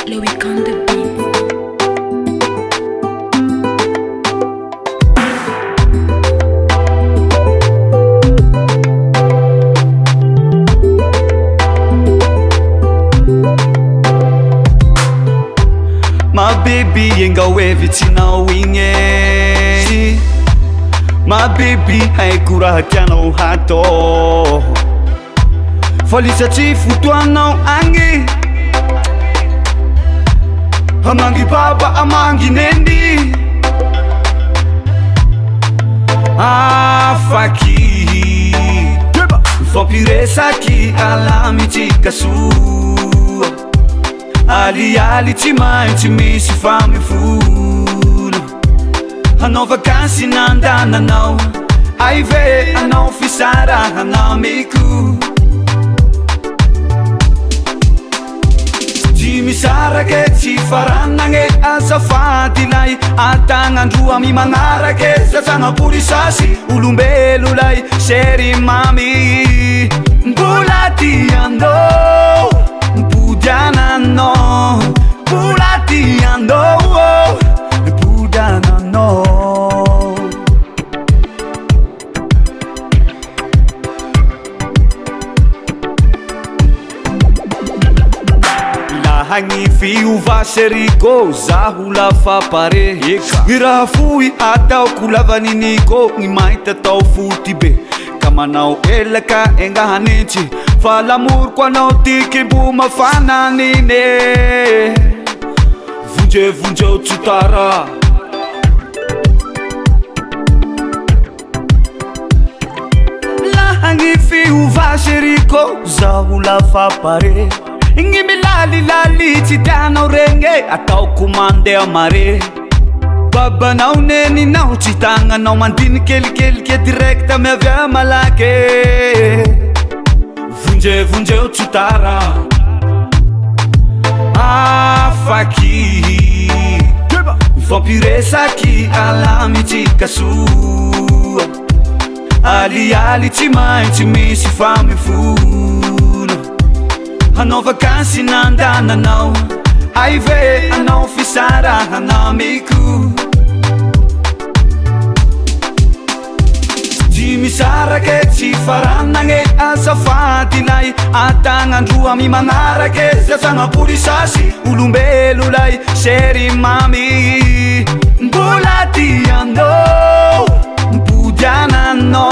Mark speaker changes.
Speaker 1: Loic on the beat.
Speaker 2: My baby ain't go everything now wing it. My baby haiko raha tianao hatao falisatry fotoanao agny amangy baba amangy nendy afaky fampiresaky alamitsika soa alialy tsy maintsy misy famifona anao vakansy nandananao ay ve anao fisarahana miko tsy misarake tsy faranagny azafady lay atagnandroa mi magnarake sasagna polisasy olombelo lay sery mamy mbola tiandô Budanano, Bulatiano, Budanano. Lahangi fiu vaseriko, zahula fa pare. Ira fui atau kulavaninico, ni maita tau futibe. Kamanao elaka engahaniti. Fa l'amour quando ti che buma fananine Vunge o tsutara Lahangi fiu vaseriko Zahula fa pare Ingi mi lali ci tiano renge Atau kumande amare Baba nao neni nao ci tanga nao mandini keli che direkta me avea malake Vunge o tsutara afaky fampiresaky alamitsika soa alialy tsy maintsy misy famifona anao vakansy nandananao ay ve anao fisarahana miko misarake tsy faranagny azafady lay atagnandroa mi magnarake sasagna polisasy olombelo lay sery mamy mbola tiandô budianano